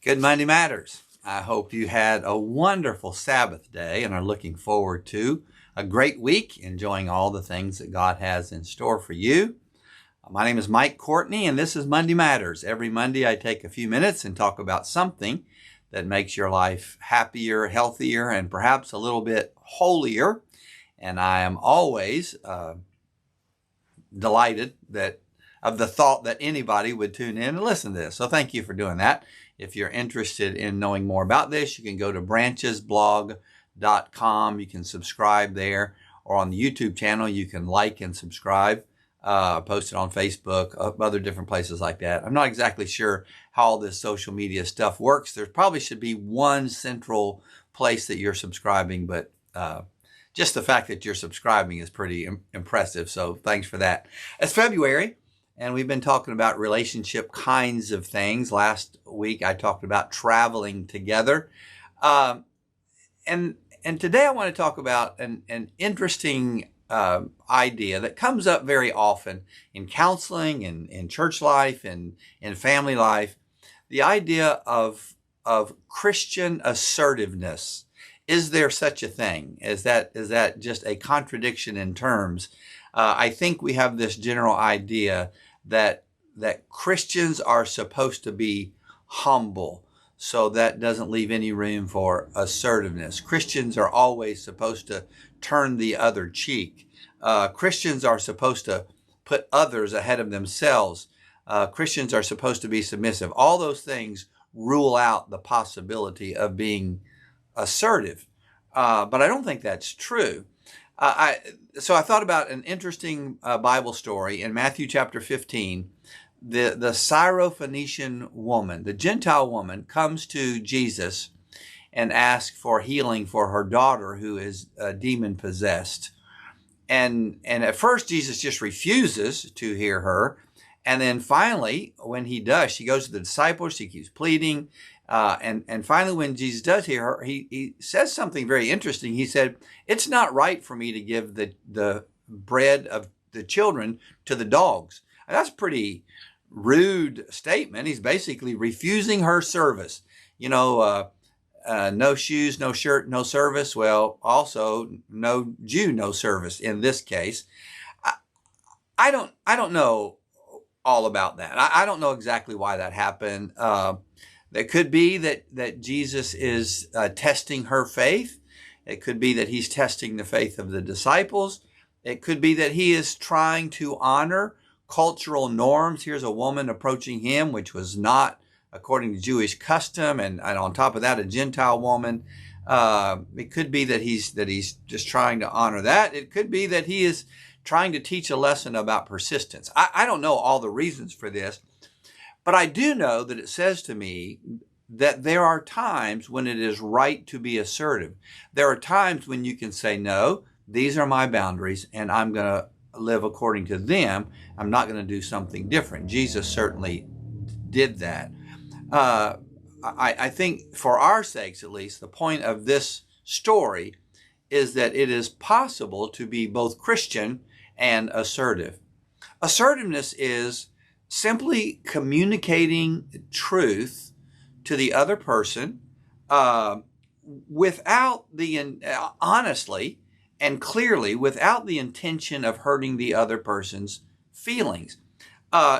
Good Monday Matters. I hope you had a wonderful Sabbath day and are looking forward to a great week, enjoying all the things that God has in store for you. My name is Mike Courtney, and this is Monday Matters. Every Monday, I take a few minutes and talk about something that makes your life happier, healthier, and perhaps a little bit holier. And I am always delighted of the thought that anybody would tune in and listen to this. So thank you for doing that. If you're interested in knowing more about this, you can go to branchesblog.com. You can subscribe there, or on the YouTube channel, you can like and subscribe. Post it on Facebook, other different places like that. I'm not exactly sure how all this social media stuff works. There probably should be one central place that you're subscribing, but just the fact that you're subscribing is pretty impressive. So thanks for that. It's February, and we've been talking about relationship kinds of things. Last week, I talked about traveling together. And today I want to talk about an interesting idea that comes up very often in counseling and in church life and in family life. The idea of Christian assertiveness. Is there such a thing? Is that just a contradiction in terms? I think we have this general idea that Christians are supposed to be humble, so that doesn't leave any room for assertiveness. Christians are always supposed to turn the other cheek. Christians are supposed to put others ahead of themselves. Christians are supposed to be submissive. All those things rule out the possibility of being assertive. But I don't think that's true. So I thought about an interesting Bible story in Matthew chapter 15. The Syrophoenician woman, the Gentile woman, comes to Jesus and asks for healing for her daughter who is demon possessed. And at first Jesus just refuses to hear her. And then finally, when he does, she goes to the disciples, she keeps pleading. And finally, when Jesus does hear her, he says something very interesting. He said, "It's not right for me to give the bread of the children to the dogs." And that's a pretty rude statement. He's basically refusing her service. No shoes, no shirt, no service. Well, also no Jew, no service in this case. I don't know all about that. I don't know exactly why that happened. It could be that Jesus is testing her faith. It could be that he's testing the faith of the disciples. It could be that he is trying to honor cultural norms. Here's a woman approaching him, which was not according to Jewish custom, and on top of that, a Gentile woman. It could be that he's just trying to honor that. It could be that he is trying to teach a lesson about persistence. I don't know all the reasons for this. But I do know that it says to me that there are times when it is right to be assertive. There are times when you can say, no, these are my boundaries, and I'm going to live according to them. I'm not going to do something different. Jesus certainly did that. I think for our sakes, at least, the point of this story is that it is possible to be both Christian and assertive. Assertiveness is simply communicating truth to the other person without honestly and clearly, without the intention of hurting the other person's feelings.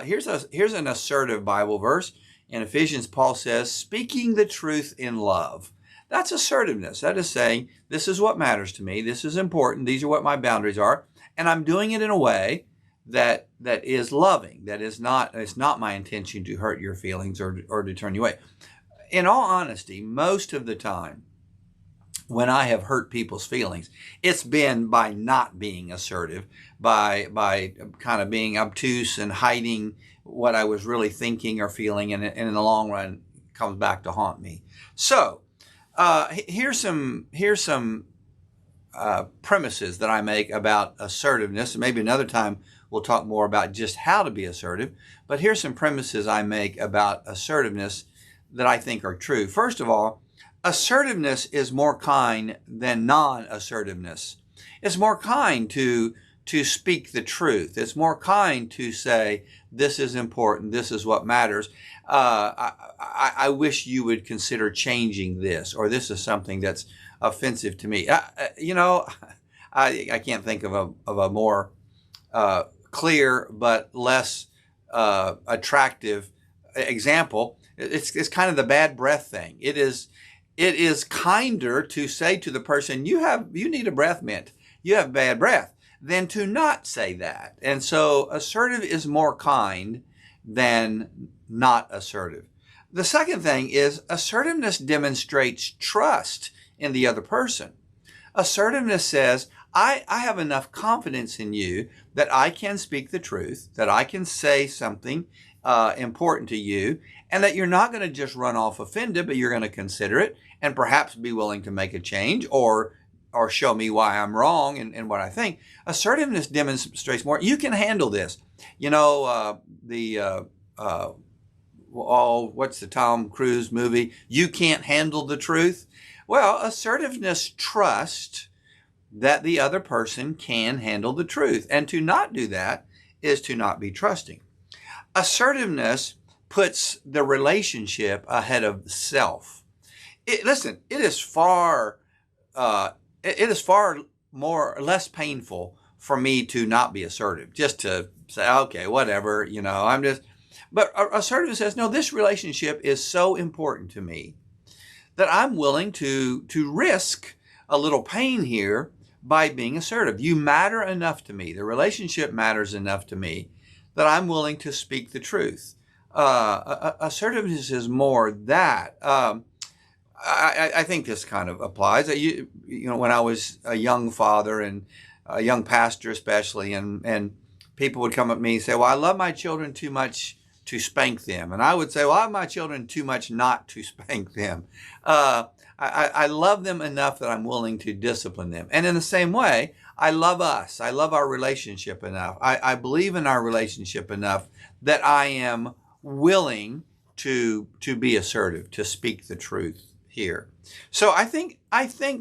Here's an assertive Bible verse. In Ephesians, Paul says, speaking the truth in love. That's assertiveness. That is saying, this is what matters to me. This is important. These are what my boundaries are. And I'm doing it in a way that is loving. It's not my intention to hurt your feelings or to turn you away. In all honesty, most of the time when I have hurt people's feelings, it's been by not being assertive, by kind of being obtuse and hiding what I was really thinking or feeling, and in the long run, it comes back to haunt me. So here's some premises that I make about assertiveness. And maybe another time we'll talk more about just how to be assertive. But here's some premises I make about assertiveness that I think are true. First of all, assertiveness is more kind than non-assertiveness. It's more kind to to speak the truth. It's more kind to say, this is important, this is what matters. I wish you would consider changing this, or this is something that's offensive to me. I can't think of a more clear but less attractive example. It's kind of the bad breath thing. It is kinder to say to the person, you need a breath mint, you have bad breath, than to not say that. And so assertive is more kind than not assertive. The second thing is assertiveness demonstrates trust in the other person. Assertiveness says, I have enough confidence in you that I can speak the truth, that I can say something important to you, and that you're not going to just run off offended, but you're going to consider it and perhaps be willing to make a change or show me why I'm wrong and what I think. Assertiveness demonstrates more. You can handle this. What's the Tom Cruise movie? You Can't Handle the Truth. Well, assertiveness trusts that the other person can handle the truth. And to not do that is to not be trusting. Assertiveness puts the relationship ahead of self. It is far less painful for me to not be assertive, just to say, okay, whatever, but assertiveness says, no, this relationship is so important to me that I'm willing to risk a little pain here by being assertive. You matter enough to me. The relationship matters enough to me that I'm willing to speak the truth. Assertiveness is more that. I think this kind of applies. When I was a young father and a young pastor especially, and people would come at me and say, well, I love my children too much to spank them. And I would say, well, I love my children too much not to spank them. I love them enough that I'm willing to discipline them. And in the same way, I love us. I love our relationship enough. I believe in our relationship enough that I am willing to be assertive, to speak the truth here. So I think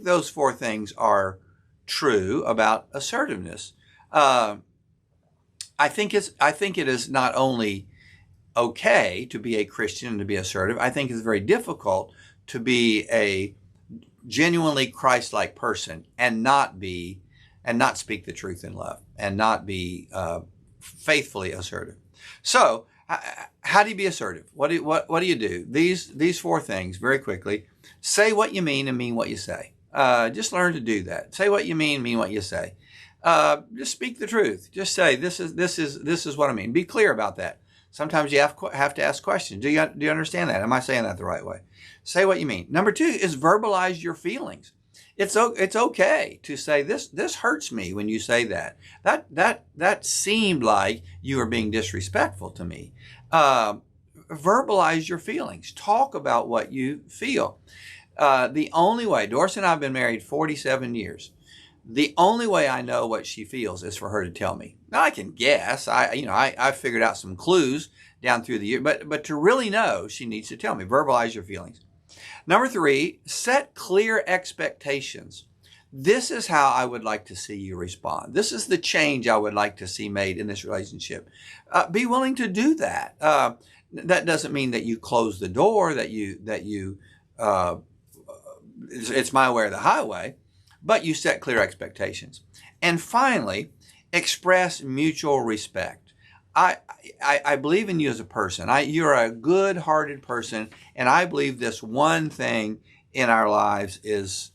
those four things are true about assertiveness. I think it is not only okay to be a Christian and to be assertive. I think it's very difficult to be a genuinely Christ-like person and not speak the truth in love and not be faithfully assertive. So how do you be assertive? What do you do? These four things very quickly. Say what you mean and mean what you say. Just learn to do that. Say what you mean what you say. Just speak the truth. Just say, this is what I mean. Be clear about that. Sometimes you have to ask questions. Do you understand that? Am I saying that the right way? Say what you mean. Number two is verbalize your feelings. It's okay to say, this hurts me when you say that. That seemed like you were being disrespectful to me. Verbalize your feelings. Talk about what you feel. The only way, Doris and I have been married 47 years. The only way I know what she feels is for her to tell me. Now I can guess. I figured out some clues down through the year, but to really know, she needs to tell me. Verbalize your feelings. Number three, set clear expectations. This is how I would like to see you respond. This is the change I would like to see made in this relationship. Be willing to do that. That doesn't mean that you close the door, that it's my way or the highway, but you set clear expectations. And finally, express mutual respect. I believe in you as a person. You're a good-hearted person, and I believe this one thing in our lives is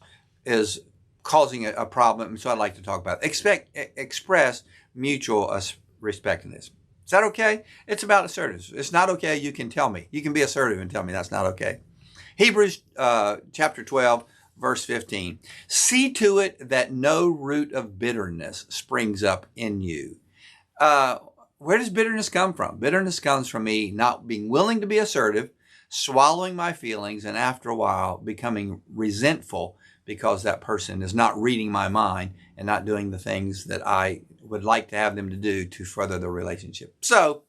causing a problem, so I'd like to talk about it. Express mutual respect in this. Is that okay? It's about assertiveness. It's not okay, you can tell me. You can be assertive and tell me that's not okay. Hebrews chapter 12, verse 15. See to it that no root of bitterness springs up in you. Where does bitterness come from? Bitterness comes from me not being willing to be assertive, swallowing my feelings, and after a while becoming resentful because that person is not reading my mind and not doing the things that I would like to have them to do to further the relationship. So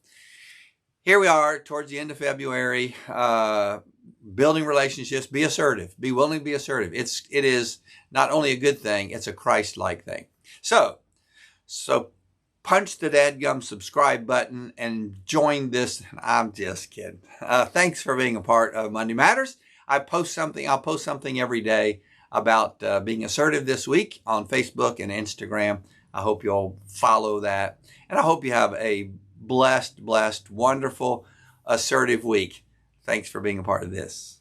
here we are towards the end of February, building relationships. Be assertive. Be willing to be assertive. It is not only a good thing, it's a Christ-like thing. So punch the dadgum subscribe button and join this. I'm just kidding. Thanks for being a part of Monday Matters. I'll post something every day about being assertive this week on Facebook and Instagram. I hope you'll follow that. And I hope you have a blessed, wonderful, assertive week. Thanks for being a part of this.